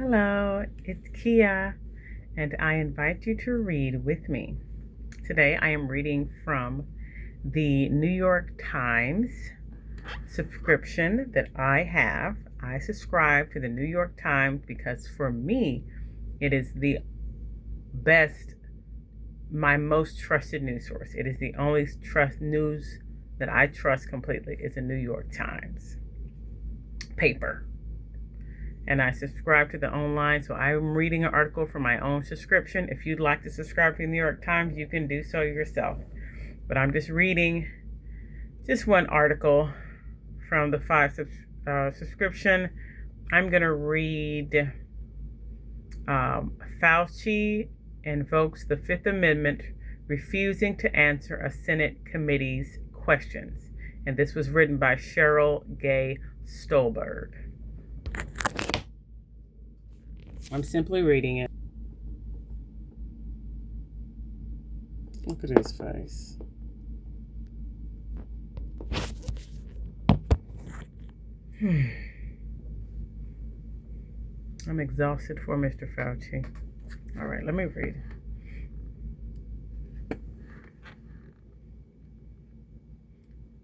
Hello, it's Kia, and I invite you to read with me. Today I am reading from the New York Times subscription that I have. I subscribe to the New York Times because for me, it is the best, my most trusted news source. It is the only news that I trust completely is the New York Times paper. And I subscribe to the online. So I'm reading an article from my own subscription. If you'd like to subscribe to the New York Times, you can do so yourself. But I'm just reading just one article from the subscription. I'm going to read Fauci invokes the Fifth Amendment, refusing to answer a Senate committee's questions. And this was written by Cheryl Gay Stolberg. I'm simply reading it. Look at his face. I'm exhausted for Mr. Fauci. All right, let me read.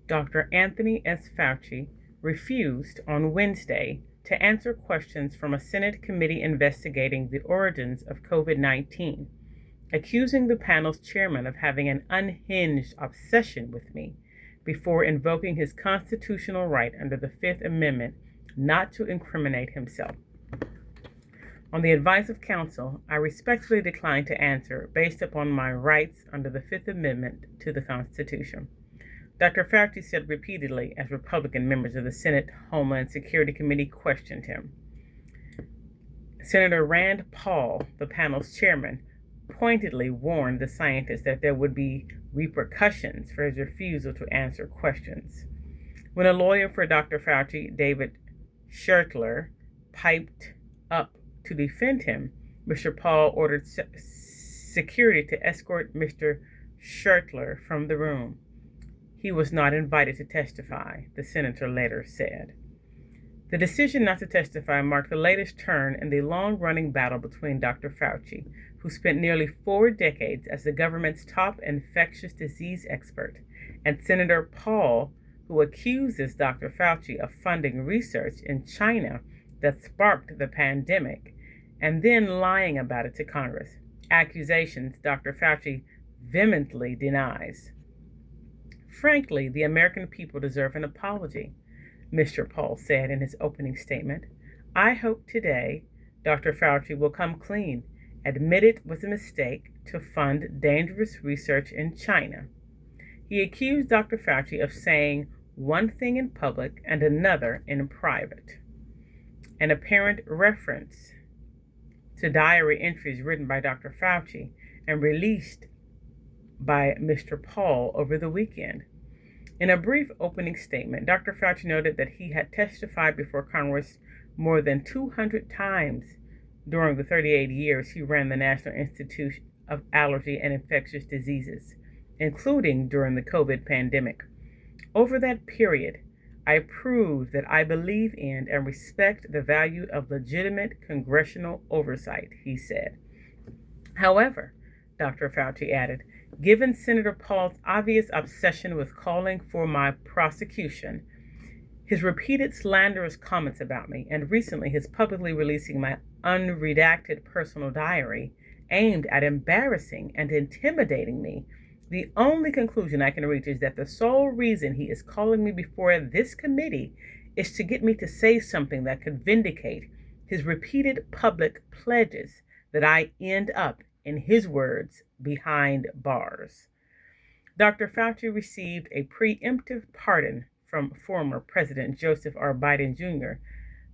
Dr. Anthony S. Fauci refused on Wednesday to answer questions from a Senate committee investigating the origins of COVID-19, accusing the panel's chairman of having an unhinged obsession with me before invoking his constitutional right under the Fifth Amendment not to incriminate himself. On the advice of counsel, I respectfully decline to answer based upon my rights under the Fifth Amendment to the Constitution. Dr. Fauci said repeatedly as Republican members of the Senate Homeland Security Committee questioned him. Senator Rand Paul, the panel's chairman, pointedly warned the scientists that there would be repercussions for his refusal to answer questions. When a lawyer for Dr. Fauci, David Schertler, piped up to defend him, Mr. Paul ordered security to escort Mr. Schertler from the room. He was not invited to testify, the senator later said. The decision not to testify marked the latest turn in the long-running battle between Dr. Fauci, who spent nearly 4 decades as the government's top infectious disease expert, and Senator Paul, who accuses Dr. Fauci of funding research in China that sparked the pandemic, and then lying about it to Congress, accusations Dr. Fauci vehemently denies. Frankly, the American people deserve an apology, Mr. Paul said in his opening statement. I hope today Dr. Fauci will come clean, admit it was a mistake to fund dangerous research in China. He accused Dr. Fauci of saying one thing in public and another in private. An apparent reference to diary entries written by Dr. Fauci and released by Mr. Paul over the weekend. In a brief opening statement, Dr. Fauci noted that he had testified before Congress more than 200 times during the 38 years he ran the National Institute of Allergy and Infectious Diseases, including during the COVID pandemic. Over that period, I proved that I believe in and respect the value of legitimate congressional oversight, he said. However, Dr. Fauci added, given Senator Paul's obvious obsession with calling for my prosecution, his repeated slanderous comments about me, and recently his publicly releasing my unredacted personal diary aimed at embarrassing and intimidating me, the only conclusion I can reach is that the sole reason he is calling me before this committee is to get me to say something that could vindicate his repeated public pledges that I end up, in his words, behind bars. Dr. Fauci received a preemptive pardon from former President Joseph R. Biden Jr.,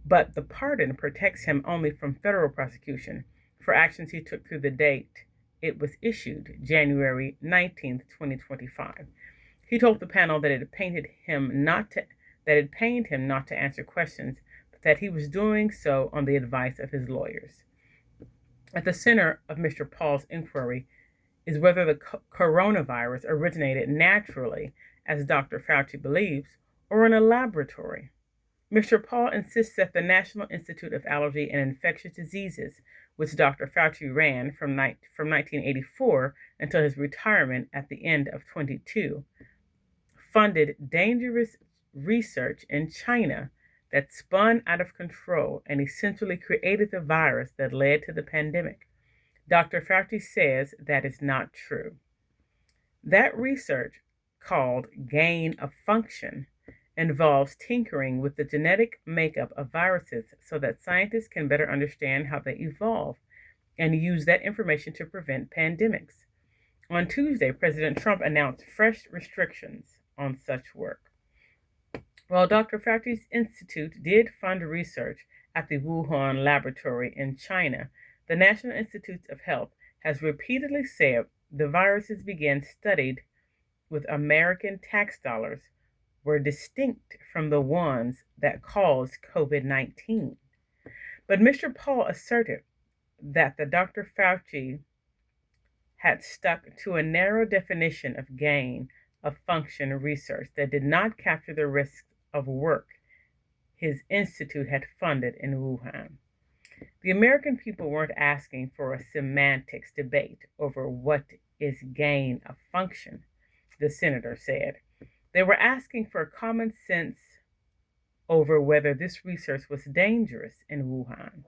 but the pardon protects him only from federal prosecution for actions he took through the date it was issued, January 19, 2025. He told the panel that it pained him not to answer questions, but that he was doing so on the advice of his lawyers. At the center of Mr. Paul's inquiry is whether the coronavirus originated naturally, as Dr. Fauci believes, or in a laboratory. Mr. Paul insists that the National Institute of Allergy and Infectious Diseases, which Dr. Fauci ran from 1984 until his retirement at the end of 22, funded dangerous research in China that spun out of control and essentially created the virus that led to the pandemic. Dr. Fauci says that is not true. That research, called gain of function, involves tinkering with the genetic makeup of viruses so that scientists can better understand how they evolve and use that information to prevent pandemics. On Tuesday, President Trump announced fresh restrictions on such work. While Dr. Fauci's institute did fund research at the Wuhan laboratory in China, the National Institutes of Health has repeatedly said the viruses began studied with American tax dollars were distinct from the ones that caused COVID-19. But Mr. Paul asserted that the Dr. Fauci had stuck to a narrow definition of gain of function research that did not capture the risks of work his institute had funded in Wuhan. The American people weren't asking for a semantics debate over what is gain of function, the senator said. They were asking for common sense over whether this research was dangerous in Wuhan.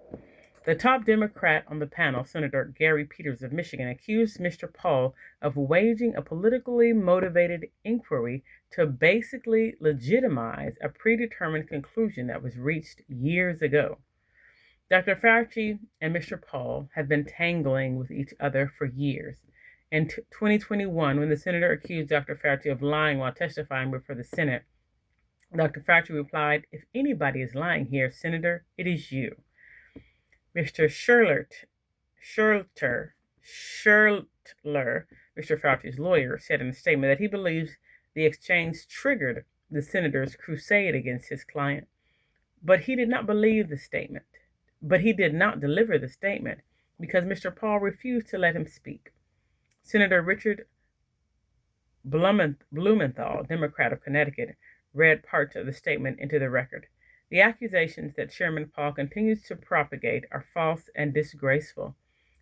The top Democrat on the panel, Senator Gary Peters of Michigan, accused Mr. Paul of waging a politically motivated inquiry to basically legitimize a predetermined conclusion that was reached years ago. Dr. Fauci and Mr. Paul have been tangling with each other for years. In 2021, when the senator accused Dr. Fauci of lying while testifying before the Senate, Dr. Fauci replied, "If anybody is lying here, Senator, it is you." Mr. Schertler, Mr. Fauci's lawyer, said in a statement that he believes the exchange triggered the senator's crusade against his client. But he did not deliver the statement because Mr. Paul refused to let him speak. Senator Richard Blumenthal, Democrat of Connecticut, read parts of the statement into the record. The accusations that Chairman Paul continues to propagate are false and disgraceful.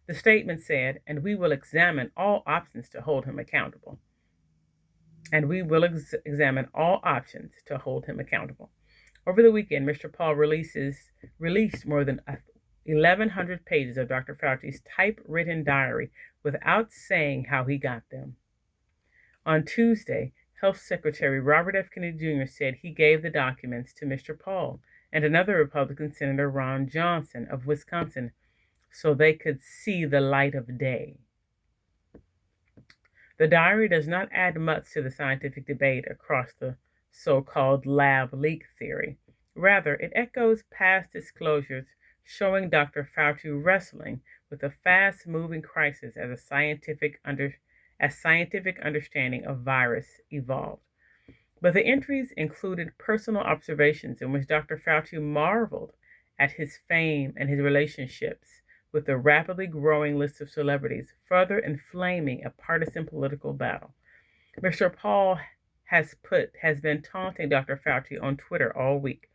The statement said, and we will examine all options to hold him accountable. Over the weekend, Mr. Paul released more than 1,100 pages of Dr. Fauci's typewritten diary without saying how he got them. On Tuesday, Health Secretary Robert F. Kennedy Jr. said he gave the documents to Mr. Paul and another Republican Senator, Ron Johnson of Wisconsin, so they could see the light of day. The diary does not add much to the scientific debate across the so-called lab leak theory. Rather, it echoes past disclosures showing Dr. Fauci wrestling with a fast-moving crisis as scientific understanding of virus evolved. But the entries included personal observations in which Dr. Fauci marveled at his fame and his relationships with the rapidly growing list of celebrities, further inflaming a partisan political battle. Mr. Paul has been taunting Dr. Fauci on Twitter all week,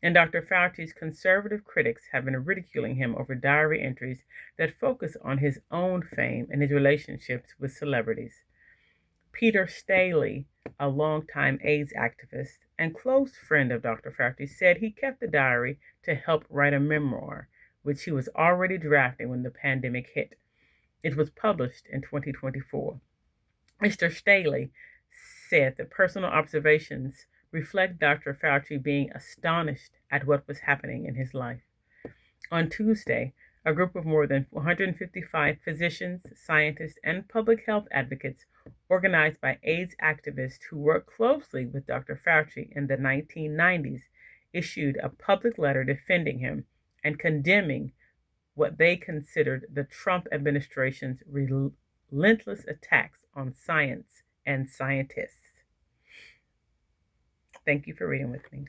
and Dr. Fauci's conservative critics have been ridiculing him over diary entries that focus on his own fame and his relationships with celebrities. Peter Staley, a longtime AIDS activist and close friend of Dr. Fauci, said he kept the diary to help write a memoir, which he was already drafting when the pandemic hit. It was published in 2024. Mr. Staley said the personal observations reflect Dr. Fauci being astonished at what was happening in his life. On Tuesday, a group of more than 155 physicians, scientists, and public health advocates organized by AIDS activists who worked closely with Dr. Fauci in the 1990s issued a public letter defending him and condemning what they considered the Trump administration's relentless attacks on science and scientists. Thank you for reading with me.